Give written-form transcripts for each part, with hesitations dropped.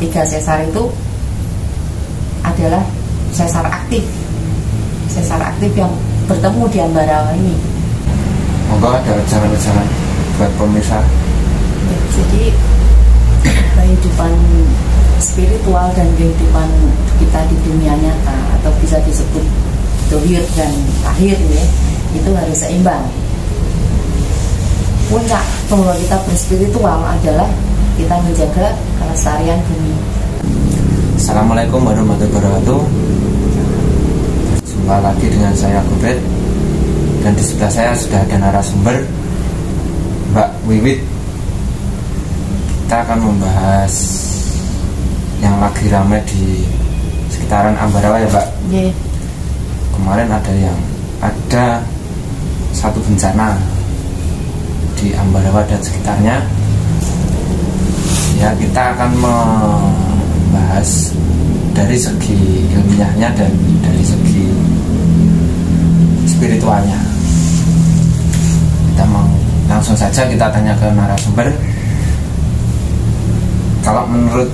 3 sesar itu adalah sesar aktif yang bertemu di Ambarawa ini. Monggo ada jangan buat pemirsa. Ya, jadi kehidupan spiritual dan kehidupan kita di dunia nyata atau bisa disebut dohir dan lahir ya, itu harus seimbang. Puncak bahwa kita berspiritual adalah kita menjaga kelestarian bumi. Assalamualaikum warahmatullahi wabarakatuh. Jumpa lagi dengan saya Gobet, dan di sebelah saya sudah ada narasumber Mbak Wiwit. Kita akan membahas yang lagi ramai di sekitaran Ambarawa ya Mbak. Yeah. Kemarin ada satu bencana di Ambarawa dan sekitarnya. Ya, kita akan membahas dari segi ilmiahnya dan dari segi spiritualnya. Langsung saja kita tanya ke narasumber. Kalau menurut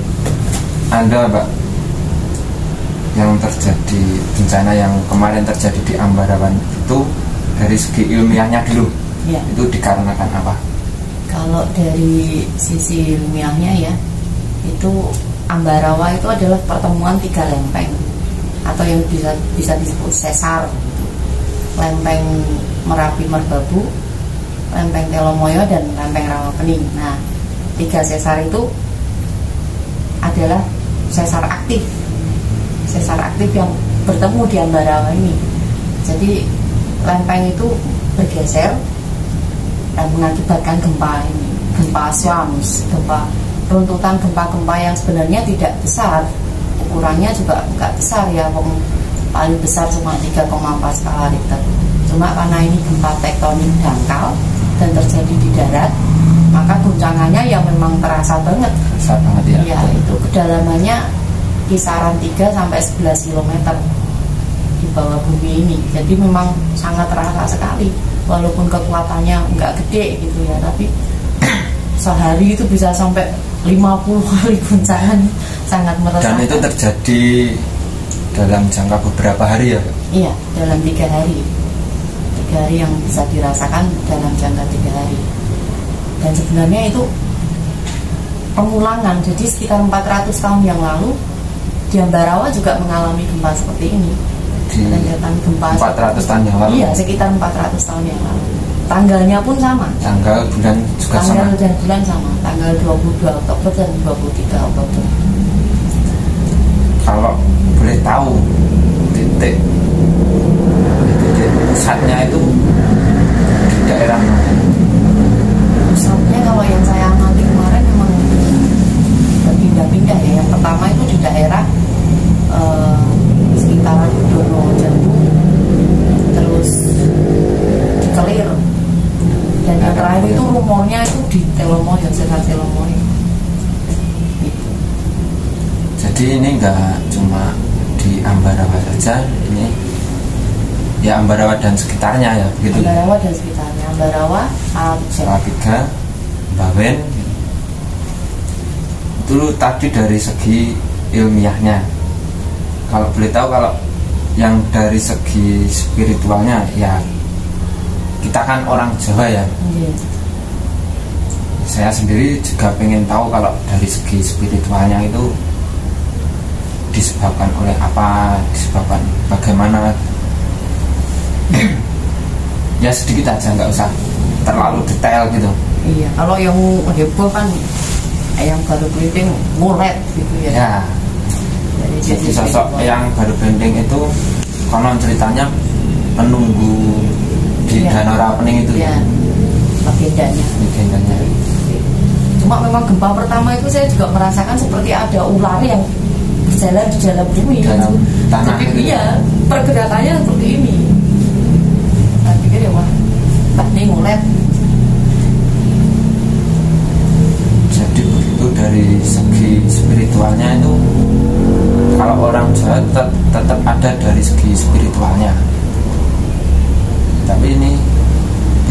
Anda Mbak, yang terjadi bencana yang kemarin terjadi di Ambarawa itu dari segi ilmiahnya dulu, ya, itu dikarenakan apa? Kalau dari sisi ilmiahnya ya, itu Ambarawa itu adalah pertemuan 3 lempeng atau yang bisa disebut sesar. Lempeng Merapi Merbabu, lempeng Telomoyo, dan lempeng Rawapening. Nah, 3 sesar itu adalah sesar aktif yang bertemu di Ambarawa ini. Jadi lempeng itu bergeser dan mengakibatkan gempa ini, gempa Swams, runtutan gempa-gempa yang sebenarnya tidak besar, ukurannya juga nggak besar ya, paling besar cuma 3,4 skala Richter. Cuma karena ini gempa tektonik dangkal dan terjadi di darat, maka guncangannya yang memang terasa banget. Besar banget ya. Ya, itu kedalamannya kisaran 3 sampai 11 km di bawah bumi ini. Jadi memang sangat terasa sekali. Walaupun kekuatannya nggak gede gitu ya, tapi sehari itu bisa sampai 50 kali guncangan, sangat meresahkan. Dan itu terjadi dalam jangka beberapa hari ya? Iya, dalam 3 hari. 3 hari yang bisa dirasakan dalam jangka 3 hari. Dan sebenarnya itu pengulangan. Jadi sekitar 400 tahun yang lalu di Ambarawa juga mengalami gempa seperti ini. Rentetan gempa 400 tahun yang lalu? Iya, sekitar 400 tahun yang lalu. Tanggalnya pun sama. Tanggal bulan juga sama? Tanggal dan bulan sama. Tanggal 22 Oktober dan 23 Oktober. Kalau boleh tahu titik pusatnya itu di daerah mana? Pusatnya kalau yang saya amati kemarin memang berpindah-pindah ya. Yang pertama itu di daerah sekitaran Dono Jambu, terus di Kelir, dan yang terakhir itu rumornya itu di Telomoyo, sesar Telomoyo. Gitu. Jadi ini enggak cuma di Ambarawa saja, ini ya Ambarawa dan sekitarnya ya begitu. Ambarawa dan sekitarnya, Ambarawa, Salatiga, Bawen. Itu tadi dari segi ilmiahnya. Kalau boleh tahu, kalau yang dari segi spiritualnya, ya kita kan orang Jawa ya. Saya sendiri juga pengen tahu kalau dari segi spiritualnya itu disebabkan oleh apa, disebabkan bagaimana. Ya sedikit aja, nggak usah terlalu detail gitu. Iya, kalau yang heboh kan yang baru keliling mulet gitu ya. Ya. Jadi sosok yang baru benteng itu konon ceritanya penunggu di Danau Rawapening itu. Ya, legendanya. Cuma memang gempa pertama itu saya juga merasakan seperti ada ular yang berjalan di dalam bumi. Dalam tanah. Jadi iya, pergerakannya seperti ini. Saya pikir ya wah, ini mulet. Jadi begitu dari segi spiritualnya itu, kalau orang Jawa tetap ada dari segi spiritualnya. Tapi ini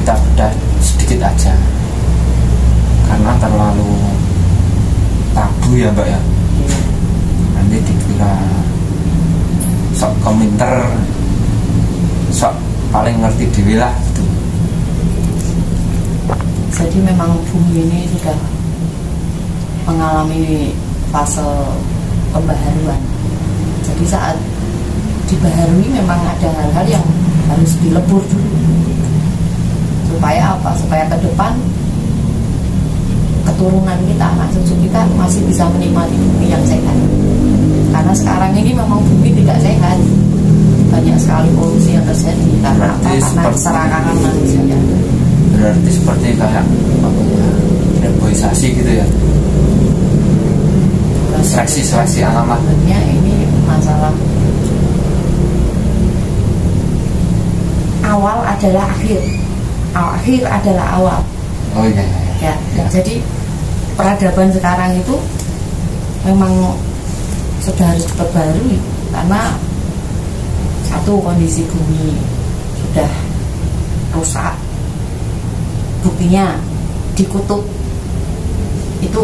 kita bedah sedikit aja karena terlalu tabu ya Mbak ya. nanti dikira sok komentar, sok paling ngerti dewi lah gitu. Jadi memang bumi ini sudah mengalami fase pembaharuan. Jadi saat dibaharui memang ada hal-hal yang harus dilebur dulu. Supaya apa? Supaya ke depan keturunan kita, anak cucu kita masih bisa menikmati bumi yang sehat. Karena sekarang ini memang bumi tidak sehat. Banyak sekali polusi yang terjadi karena keserakahan manusia. Berarti seperti kayak reboisasi gitu ya, seleksi alam lah. Sebenarnya ini masalah awal adalah akhir, akhir adalah awal. Oh iya. Ya. Jadi peradaban sekarang itu memang sudah harus diperbarui karena satu, kondisi bumi sudah rusak. Buktinya di kutub itu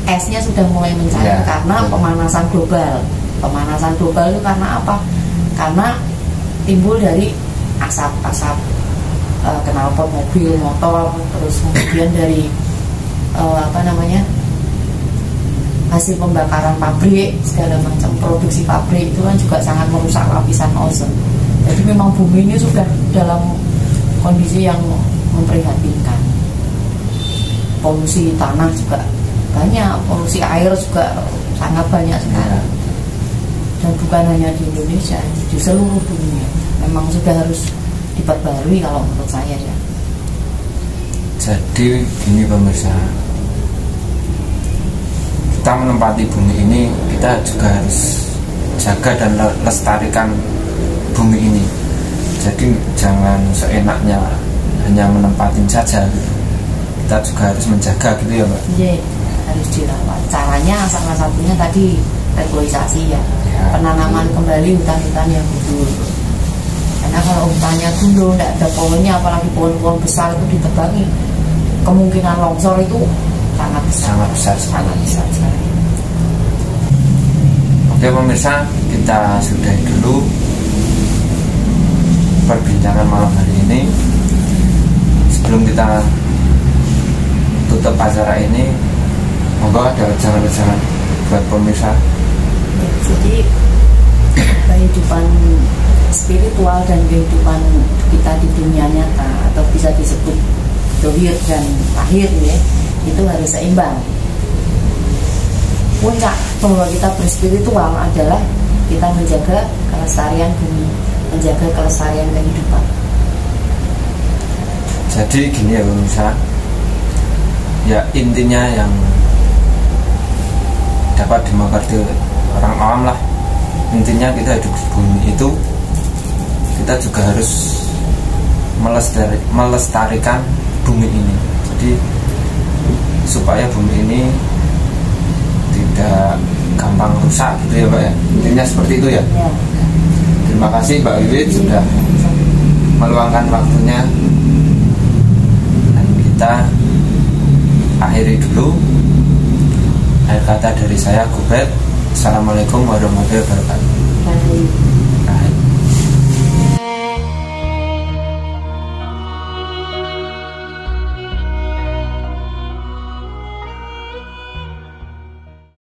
esnya sudah mulai mencair karena pemanasan global. Pemanasan global itu karena apa? Karena timbul dari asap knalpot mobil, motor, terus kemudian dari hasil pembakaran pabrik, segala macam produksi pabrik itu kan juga sangat merusak lapisan ozon. Jadi memang bumi ini sudah dalam kondisi yang memprihatinkan. Polusi tanah juga banyak, polusi air juga sangat banyak sekarang. Dan bukan hanya di Indonesia, di seluruh dunia memang sudah harus diperbarui kalau menurut saya ya. Jadi gini pemirsa, kita menempati bumi ini, kita juga harus jaga dan lestarikan bumi ini. Jadi jangan seenaknya hanya menempatin saja gitu. Kita juga harus menjaga gitu ya Mbak. Iya, harus dirawat. Caranya salah satunya tadi reboisasi ya. Penanaman kembali hutan-hutan yang gundul. Karena kalau hutannya gundul, tidak ada pohonnya, apalagi pohon-pohon besar itu ditebangi, kemungkinan longsor itu sangat besar sekali. Oke pemirsa, kita sudahi dulu perbincangan malam hari ini. Sebelum kita tutup acara ini, monggo ada jangan buat pemirsa. Jadi kehidupan spiritual dan kehidupan kita di dunia nyata, atau bisa disebut dohir dan lahir ya, itu harus seimbang. Puncak bahwa kita berspiritual adalah kita menjaga kelestarian bumi, menjaga kelestarian kehidupan. Jadi gini ya pemirsa, ya intinya yang dapat dimengerti orang awam lah, intinya kita hidup di bumi itu kita juga harus melestarikan bumi ini. Jadi supaya bumi ini tidak gampang rusak gitu ya Mbak ya. Intinya seperti itu ya. Terima kasih Mbak Wiwit sudah meluangkan waktunya. Dan kita akhiri dulu. Akhir kata dari saya Gubet. Assalamualaikum warahmatullahi wabarakatuh.